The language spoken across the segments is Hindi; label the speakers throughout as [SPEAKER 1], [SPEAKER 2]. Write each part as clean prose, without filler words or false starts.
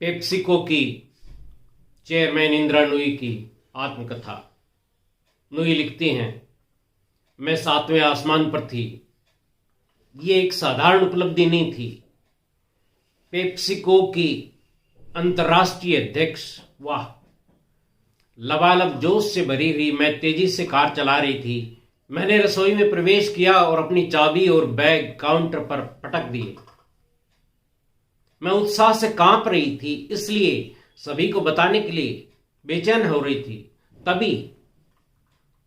[SPEAKER 1] पेप्सिको की चेयरमैन इंदिरा नूई की आत्मकथा। नूई लिखती हैं, मैं 7वें आसमान पर थी। ये एक साधारण उपलब्धि नहीं थी। पेप्सिको की अंतर्राष्ट्रीय अध्यक्ष, वाह। लबालब जोश से भरी हुई मैं तेजी से कार चला रही थी। मैंने रसोई में प्रवेश किया और अपनी चाबी और बैग काउंटर पर पटक दिए। मैं उत्साह से कांप रही थी, इसलिए सभी को बताने के लिए बेचैन हो रही थी। तभी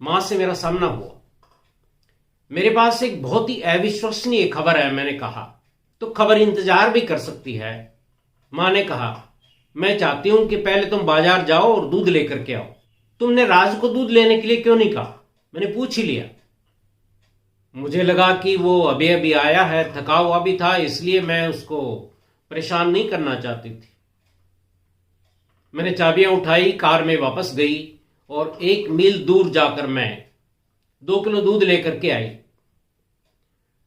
[SPEAKER 1] मां से मेरा सामना हुआ। मेरे पास एक बहुत ही अविश्वसनीय खबर है, मैंने कहा। तो खबर इंतजार भी कर सकती है, मां ने कहा। मैं चाहती हूं कि पहले तुम बाजार जाओ और दूध लेकर के आओ। तुमने राज को दूध लेने के लिए क्यों नहीं कहा? मैंने पूछ ही लिया। मुझे लगा कि वो अभी अभी आया है, थका हुआ भी था, इसलिए मैं उसको परेशान नहीं करना चाहती थी। मैंने चाबियां उठाई, कार में वापस गई और 1 मील दूर जाकर मैं 2 किलो दूध लेकर के आई।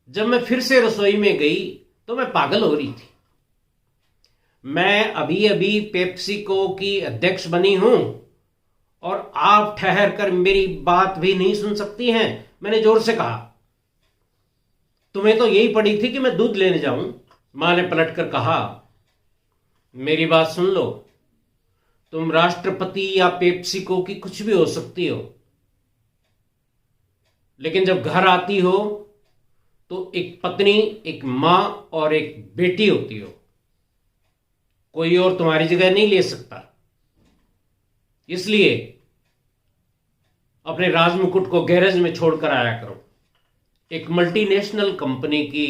[SPEAKER 1] जब मैं फिर से रसोई में गई तो मैं पागल हो रही थी। मैं अभी अभी पेप्सिको की अध्यक्ष बनी हूं और आप ठहर कर मेरी बात भी नहीं सुन सकती हैं, मैंने जोर से कहा। तुम्हें तो यही पड़ी थी कि मैं दूध लेने जाऊं, मां ने पलटकर कहा। मेरी बात सुन लो। तुम राष्ट्रपति या पेप्सिको की कुछ भी हो सकती हो, लेकिन जब घर आती हो तो एक पत्नी, एक मां और एक बेटी होती हो। कोई और तुम्हारी जगह नहीं ले सकता। इसलिए अपने राजमुकुट को गैरेज में छोड़कर आया करो। एक मल्टीनेशनल कंपनी की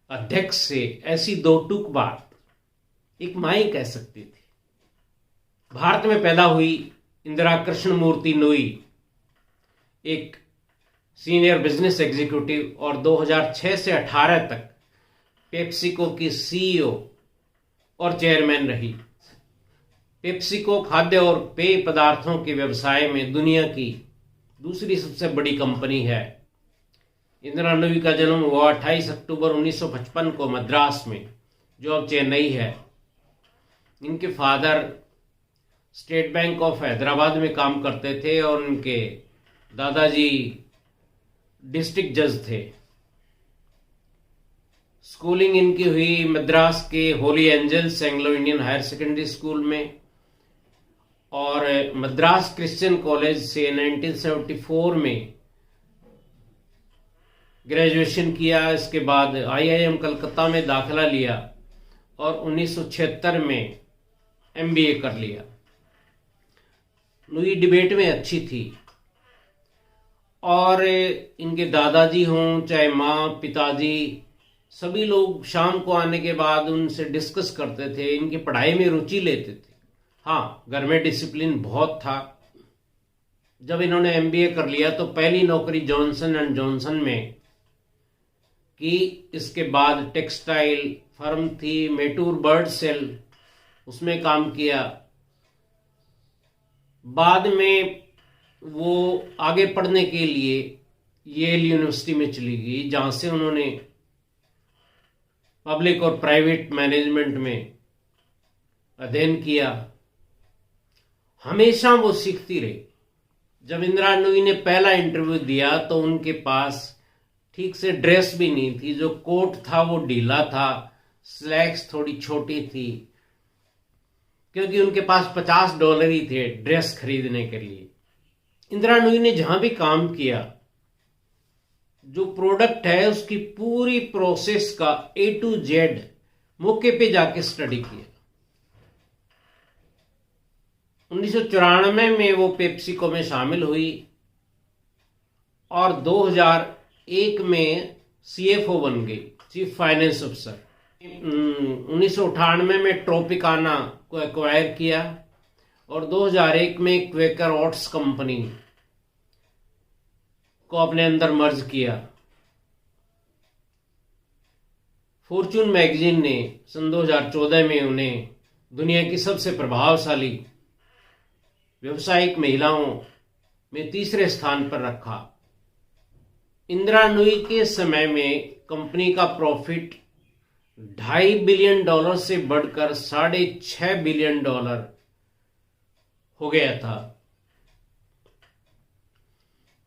[SPEAKER 1] अध्यक्ष से ऐसी दो टूक बात एक मां ही कह सकती थी। भारत में पैदा हुई इंदिरा कृष्णमूर्ति नूई एक सीनियर बिजनेस एग्जीक्यूटिव और 2006 से 18 तक पेप्सिको की सीईओ और चेयरमैन रही। पेप्सिको खाद्य और पेय पदार्थों के व्यवसाय में दुनिया की दूसरी सबसे बड़ी कंपनी है। इंदिरा नूई का जन्म हुआ 28 अक्टूबर 1955 को मद्रास में, जो अब चेन्नई है। इनके father state bank of Hyderabad में काम करते थे और उनके दादाजी डिस्ट्रिक्ट जज थे। स्कूलिंग इनकी हुई मद्रास के Holy Angels Anglo Indian higher secondary school में और मद्रास क्रिश्चियन कॉलेज से 1974 में ग्रेजुएशन किया। इसके बाद आईआईएम कलकत्ता में दाखिला लिया और 1976 में एमबीए कर लिया। नूई डिबेट में अच्छी थी और इनके दादाजी हों चाहे माँ पिताजी, सभी लोग शाम को आने के बाद उनसे डिस्कस करते थे। इनकी पढ़ाई में रुचि लेते थे। हाँ, घर में डिसिप्लिन बहुत था। जब इन्होंने एमबीए कर लिया तो पहली नौकरी जॉनसन एंड जॉनसन में की। इसके बाद टेक्सटाइल फर्म थी मेटूर बर्ड सेल, उसमें काम किया। बाद में वो आगे पढ़ने के लिए येल यूनिवर्सिटी में चली गई, जहां से उन्होंने पब्लिक और प्राइवेट मैनेजमेंट में अध्ययन किया। हमेशा वो सीखती रही। जब इंदिरा नूई ने पहला इंटरव्यू दिया तो उनके पास ठीक से ड्रेस भी नहीं थी। जो कोट था वो ढीला था, स्लैक्स थोड़ी छोटी थी, क्योंकि उनके पास $50 ही थे ड्रेस खरीदने के लिए। इंदिरा नूई ने जहां भी काम किया, जो प्रोडक्ट है उसकी पूरी प्रोसेस का A to Z मौके पे जाके स्टडी किया। 1994 में वो पेप्सिको में शामिल हुई और 2001 में सीएफओ बन गई, चीफ फाइनेंस ऑफिसर। 1998 में ट्रोपिकाना को एक्वायर किया और 2001 में क्वेकर ओट्स कंपनी को अपने अंदर मर्ज किया। फॉर्च्यून मैगजीन ने सन 2014 में उन्हें दुनिया की सबसे प्रभावशाली व्यावसायिक महिलाओं में तीसरे स्थान पर रखा। इंदिरा नूई के समय में कंपनी का प्रॉफिट $2.5 बिलियन से बढ़कर $6.5 बिलियन हो गया था।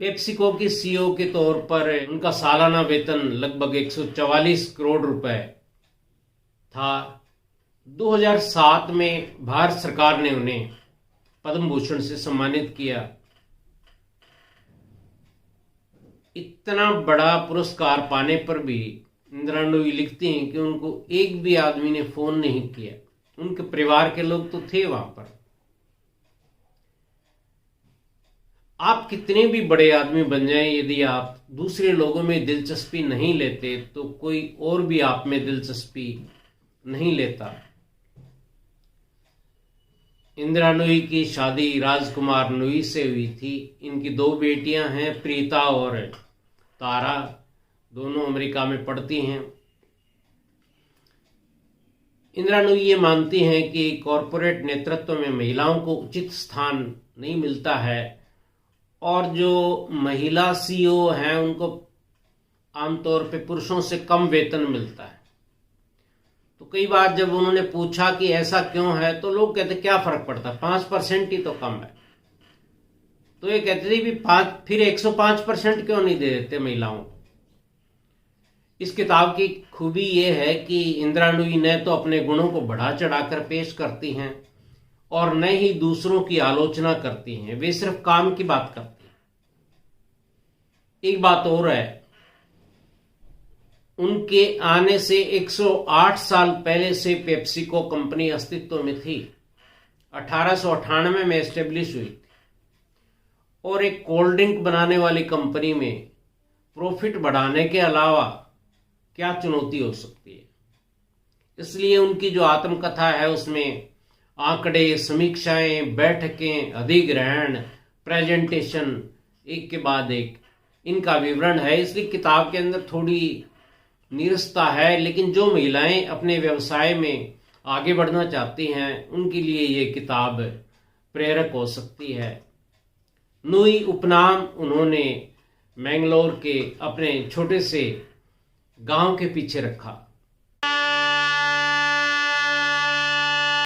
[SPEAKER 1] पेप्सिको की सीईओ के तौर पर उनका सालाना वेतन लगभग 144 करोड़ रुपए था। 2007 में भारत सरकार ने उन्हें पद्म भूषण से सम्मानित किया। इतना बड़ा पुरस्कार पाने पर भी इंदिरा नूई लिखती हैं कि उनको एक भी आदमी ने फोन नहीं किया। उनके परिवार के लोग तो थे वहां पर। आप कितने भी बड़े आदमी बन जाएं, यदि आप दूसरे लोगों में दिलचस्पी नहीं लेते तो कोई और भी आप में दिलचस्पी नहीं लेता। इंदिरा नूई की शादी राजकुमार नूई से हुई थी। इनकी 2 बेटियां हैं, प्रीता और तारा, दोनों अमेरिका में पढ़ती हैं। इंदिरा नूई ये मानती हैं कि कॉरपोरेट नेतृत्व में महिलाओं को उचित स्थान नहीं मिलता है और जो महिला सीईओ हैं उनको आमतौर पे पुरुषों से कम वेतन मिलता है। तो कई बार जब उन्होंने पूछा कि ऐसा क्यों है तो लोग कहते क्या फर्क पड़ता, 5% ही तो कम है। तो ये कहते थे भी 105% क्यों नहीं दे देते महिलाओं को। इस किताब की खूबी ये है कि इंदिरा नूई न तो अपने गुणों को बढ़ा चढ़ाकर पेश करती हैं और न ही दूसरों की आलोचना करती हैं, वे सिर्फ काम की बात करती हैं। एक बात और है, उनके आने से 108 साल पहले से पेप्सिको कंपनी अस्तित्व में थी। 1898 में एस्टेब्लिश हुई थी और एक कोल्ड ड्रिंक बनाने वाली कंपनी में प्रॉफिट बढ़ाने के अलावा क्या चुनौती हो सकती है। इसलिए उनकी जो आत्मकथा है उसमें आंकड़े, समीक्षाएं, बैठकें, अधिग्रहण, प्रेजेंटेशन, एक के बाद एक इनका विवरण है। इसलिए किताब के अंदर थोड़ी नीरसता है, लेकिन जो महिलाएं अपने व्यवसाय में आगे बढ़ना चाहती हैं उनके लिए ये किताब प्रेरक हो सकती है। नूई उपनाम उन्होंने मैंगलोर के अपने छोटे से गांव के पीछे रखा।